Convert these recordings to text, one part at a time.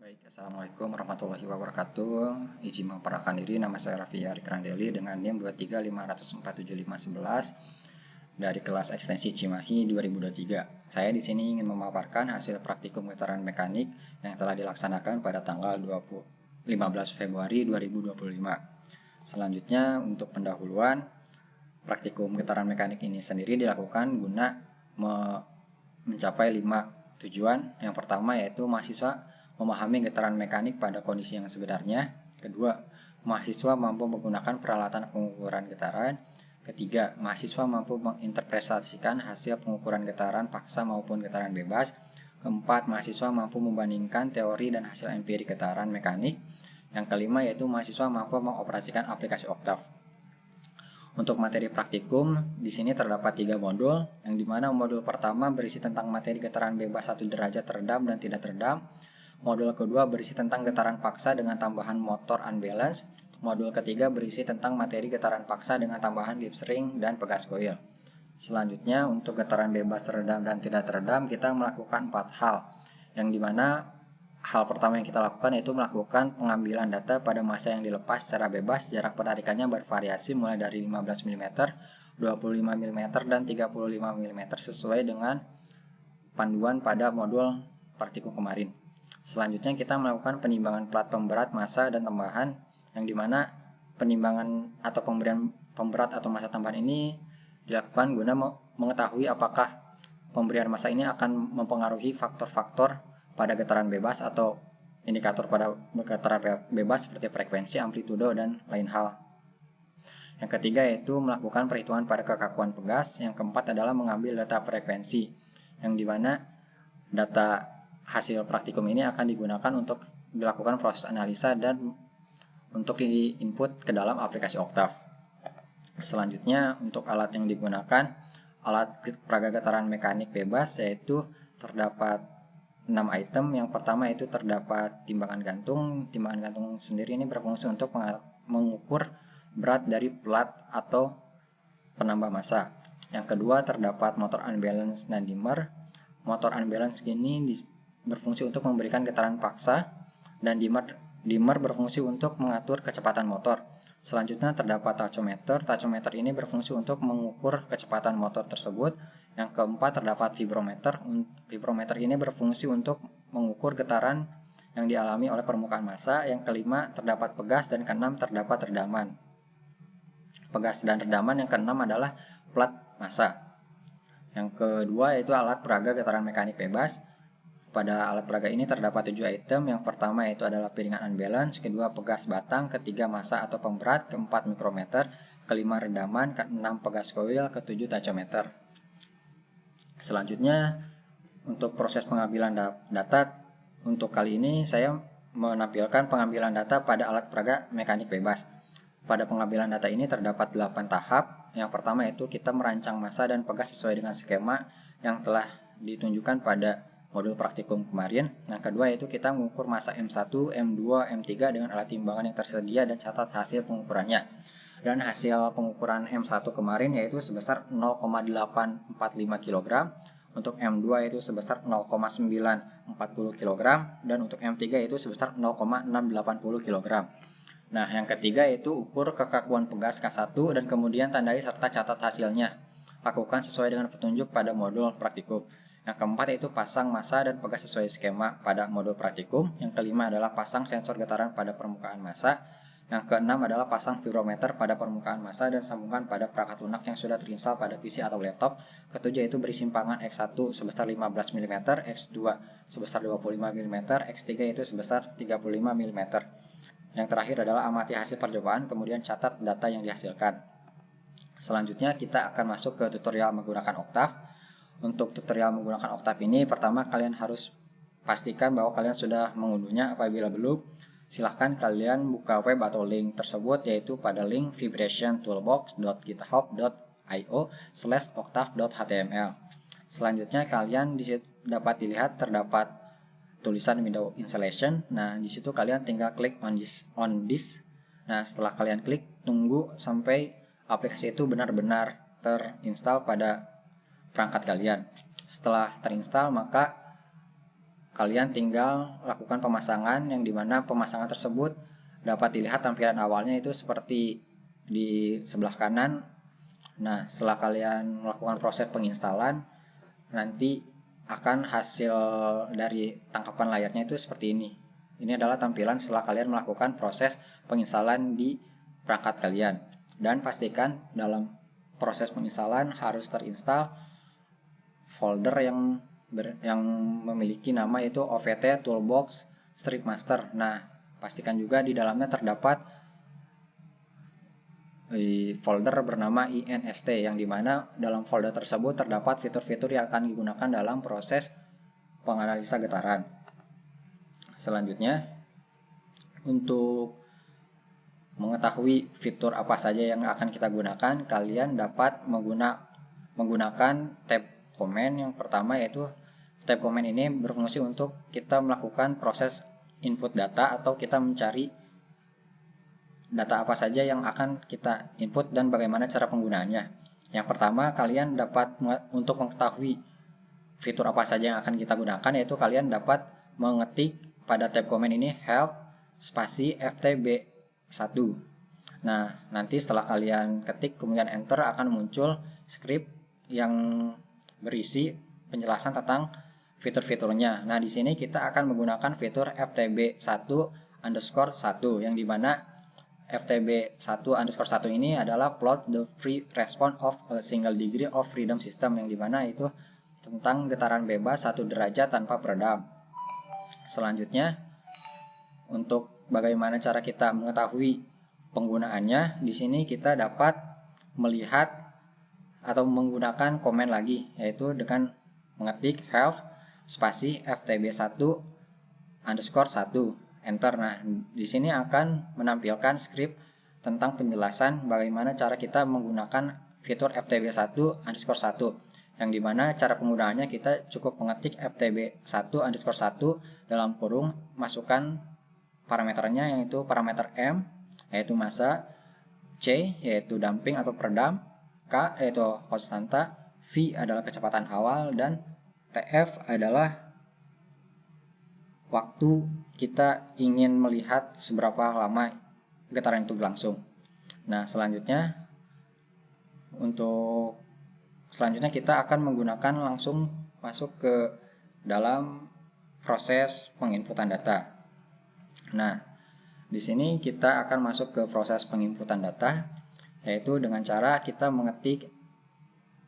Baik, Assalamualaikum warahmatullahi wabarakatuh. Izin memperkenalkan diri, nama saya Raffi Arikrandeli dengan NIM 235547511 dari kelas ekstensi Cimahi 2023. Saya di sini ingin memaparkan hasil praktikum getaran mekanik yang telah dilaksanakan pada tanggal 15 Februari 2025. Selanjutnya, untuk pendahuluan, praktikum getaran mekanik ini sendiri dilakukan guna mencapai 5 tujuan. Yang pertama yaitu mahasiswa memahami getaran mekanik pada kondisi yang sebenarnya. Kedua, mahasiswa mampu menggunakan peralatan pengukuran getaran. Ketiga, mahasiswa mampu menginterpretasikan hasil pengukuran getaran paksa maupun getaran bebas. Keempat, mahasiswa mampu membandingkan teori dan hasil empirik getaran mekanik. Yang kelima yaitu mahasiswa mampu mengoperasikan aplikasi Octave. Untuk materi praktikum, di sini terdapat 3 modul, yang dimana modul pertama berisi tentang materi getaran bebas 1 derajat teredam dan tidak teredam. Modul kedua berisi tentang getaran paksa dengan tambahan motor unbalance. Modul ketiga berisi tentang materi getaran paksa dengan tambahan lip ring dan pegas coil. Selanjutnya, untuk getaran bebas teredam dan tidak teredam, kita melakukan 4 hal, yang dimana hal pertama yang kita lakukan yaitu melakukan pengambilan data pada massa yang dilepas secara bebas. Jarak penarikannya bervariasi mulai dari 15 mm, 25 mm, dan 35 mm sesuai dengan panduan pada modul praktikum kemarin. Selanjutnya kita melakukan penimbangan plat pemberat massa dan tambahan, yang dimana penimbangan atau pemberian pemberat atau massa tambahan ini dilakukan guna mengetahui apakah pemberian massa ini akan mempengaruhi faktor-faktor pada getaran bebas atau indikator pada getaran bebas seperti frekuensi, amplitudo, dan lain hal. Yang ketiga yaitu melakukan perhitungan pada kekakuan pegas. Yang keempat adalah mengambil data frekuensi, yang dimana data hasil praktikum ini akan digunakan untuk dilakukan proses analisa dan untuk di-input ke dalam aplikasi Octave. Selanjutnya, untuk alat yang digunakan, alat peraga getaran mekanik bebas, yaitu terdapat 6 item. Yang pertama itu terdapat timbangan gantung. Timbangan gantung sendiri ini berfungsi untuk mengukur berat dari plat atau penambah massa. Yang kedua terdapat motor unbalance dan dimmer. Motor unbalance ini berfungsi untuk memberikan getaran paksa, dan dimmer berfungsi untuk mengatur kecepatan motor. Selanjutnya terdapat tachometer. Tachometer ini berfungsi untuk mengukur kecepatan motor tersebut. Yang keempat terdapat vibrometer. Vibrometer ini berfungsi untuk mengukur getaran yang dialami oleh permukaan massa. Yang kelima terdapat pegas, dan keenam terdapat redaman. Pegas dan redaman yang keenam adalah plat massa. Yang kedua yaitu alat peraga getaran mekanik bebas. Pada alat peraga ini terdapat 7 item. Yang pertama yaitu adalah piringan unbalance, kedua pegas batang, ketiga massa atau pemberat, keempat mikrometer, kelima redaman, keenam pegas coil, ketujuh tachometer. Selanjutnya, untuk proses pengambilan data, untuk kali ini saya menampilkan pengambilan data pada alat peraga mekanik bebas. Pada pengambilan data ini terdapat 8 tahap. Yang pertama yaitu kita merancang massa dan pegas sesuai dengan skema yang telah ditunjukkan pada modul praktikum kemarin. Yang kedua yaitu kita mengukur massa M1, M2, M3 dengan alat timbangan yang tersedia dan catat hasil pengukurannya. Dan hasil pengukuran M1 kemarin yaitu sebesar 0,845 kg, untuk M2 yaitu sebesar 0,940 kg, dan untuk M3 yaitu sebesar 0,680 kg. Nah, yang ketiga yaitu ukur kekakuan pegas K1 dan kemudian tandai serta catat hasilnya. Lakukan sesuai dengan petunjuk pada modul praktikum. Yang keempat yaitu pasang massa dan pegas sesuai skema pada modul praktikum. Yang kelima adalah pasang sensor getaran pada permukaan massa. Yang keenam adalah pasang vibrometer pada permukaan massa dan sambungkan pada perangkat lunak yang sudah terinstal pada PC atau laptop. Ketujuh yaitu beri simpangan X1 sebesar 15 mm, X2 sebesar 25 mm, X3 yaitu sebesar 35 mm. Yang terakhir adalah amati hasil percobaan, kemudian catat data yang dihasilkan. Selanjutnya kita akan masuk ke tutorial menggunakan Octave. Untuk tutorial menggunakan Octave ini, pertama kalian harus pastikan bahwa kalian sudah mengunduhnya. Apabila belum, silahkan kalian buka web atau link tersebut, yaitu pada link vibrationtoolbox.github.io/octave.html. Selanjutnya kalian dapat dilihat terdapat tulisan window installation. Nah, di situ kalian tinggal klik on this. Nah, setelah kalian klik, tunggu sampai aplikasi itu benar-benar terinstall pada perangkat kalian. Setelah terinstall, maka kalian tinggal lakukan pemasangan, yang dimana pemasangan tersebut dapat dilihat tampilan awalnya itu seperti di sebelah kanan. Nah, setelah kalian melakukan proses penginstalan, nanti akan hasil dari tangkapan layarnya itu seperti ini. Ini adalah tampilan setelah kalian melakukan proses penginstalan di perangkat kalian. Dan pastikan dalam proses penginstalan harus terinstall folder yang memiliki nama itu OVT Toolbox Strip Master. Nah, pastikan juga di dalamnya terdapat folder bernama INST, yang dimana dalam folder tersebut terdapat fitur-fitur yang akan digunakan dalam proses penganalisa getaran. Selanjutnya, untuk mengetahui fitur apa saja yang akan kita gunakan, kalian dapat menggunakan tab command. Yang pertama yaitu tab command ini berfungsi untuk kita melakukan proses input data atau kita mencari data apa saja yang akan kita input dan bagaimana cara penggunaannya. Yang pertama, kalian dapat untuk mengetahui fitur apa saja yang akan kita gunakan, yaitu kalian dapat mengetik pada tab command ini help spasi ftb1. Nah, nanti setelah kalian ketik kemudian enter, akan muncul script yang berisi penjelasan tentang fitur-fiturnya. Nah, di sini kita akan menggunakan fitur ftb1_1, yang dimana ftb1_1 ini adalah plot the free response of a single degree of freedom system, yang dimana itu tentang getaran bebas 1 derajat tanpa peredam. Selanjutnya, untuk bagaimana cara kita mengetahui penggunaannya, di sini kita dapat melihat atau menggunakan komen lagi, yaitu dengan mengetik help spasi ftb1_1 enter. Nah, di sini akan menampilkan script tentang penjelasan bagaimana cara kita menggunakan fitur ftb1_1, yang dimana cara penggunaannya kita cukup mengetik ftb1_1 dalam kurung, masukkan parameternya, yaitu parameter M yaitu massa, C yaitu damping atau peredam, K yaitu konstanta, V adalah kecepatan awal, dan TF adalah waktu kita ingin melihat seberapa lama getaran itu berlangsung. Nah, selanjutnya kita akan menggunakan langsung masuk ke dalam proses penginputan data. Nah, di sini kita akan masuk ke proses penginputan data, yaitu dengan cara kita mengetik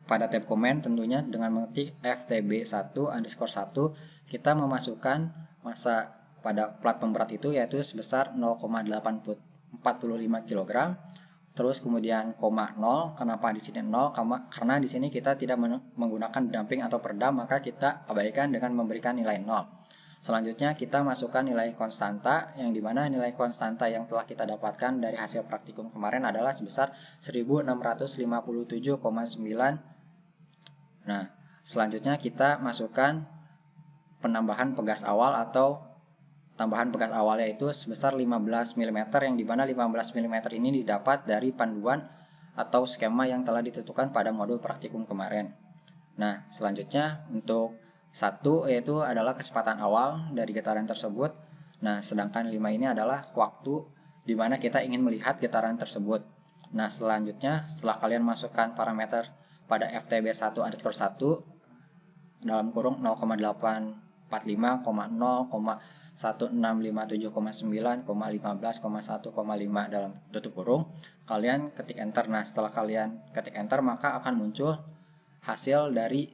pada tab command, tentunya dengan mengetik ftb1_1, kita memasukkan massa pada plat pemberat itu yaitu sebesar 0,845 kg. Terus kemudian koma 0. Kenapa di sini 0? Karena di sini kita tidak menggunakan damping atau peredam, maka kita abaikan dengan memberikan nilai 0. Selanjutnya kita masukkan nilai konstanta, yang dimana nilai konstanta yang telah kita dapatkan dari hasil praktikum kemarin adalah sebesar 1657,9. Nah, selanjutnya kita masukkan penambahan pegas awal atau tambahan pegas awalnya itu sebesar 15 mm, yang dimana 15 mm ini didapat dari panduan atau skema yang telah ditentukan pada modul praktikum kemarin. Nah, selanjutnya untuk 1 yaitu adalah kecepatan awal dari getaran tersebut. Nah, sedangkan 5 ini adalah waktu di mana kita ingin melihat getaran tersebut. Nah, selanjutnya setelah kalian masukkan parameter pada ftb1_1 dalam kurung 0,845,0,1657,9,15,1,5 dalam tutup kurung, kalian ketik enter. Nah, setelah kalian ketik enter, maka akan muncul hasil dari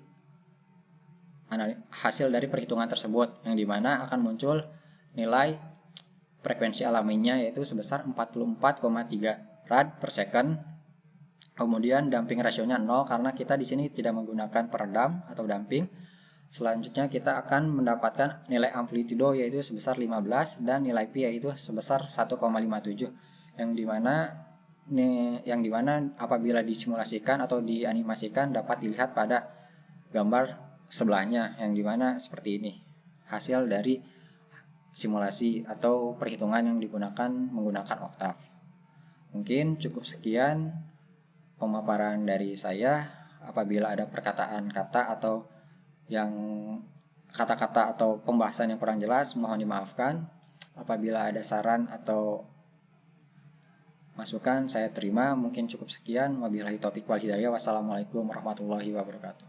perhitungan tersebut, yang dimana akan muncul nilai frekuensi alaminya yaitu sebesar 44,3 rad per second. Kemudian damping rasionya 0 karena kita di sini tidak menggunakan peredam atau damping. Selanjutnya kita akan mendapatkan nilai amplitudo yaitu sebesar 15 dan nilai pi yaitu sebesar 1,57, yang dimana apabila disimulasikan atau dianimasikan dapat dilihat pada gambar sebelahnya, yang dimana seperti ini hasil dari simulasi atau perhitungan yang digunakan menggunakan Octave. Mungkin cukup sekian pemaparan dari saya. Apabila ada perkataan kata atau yang kata-kata atau pembahasan yang kurang jelas, mohon dimaafkan. Apabila ada saran atau masukan, saya terima. Mungkin cukup sekian. Wabillahi taufiq wal hidayah. Wassalamualaikum warahmatullahi wabarakatuh.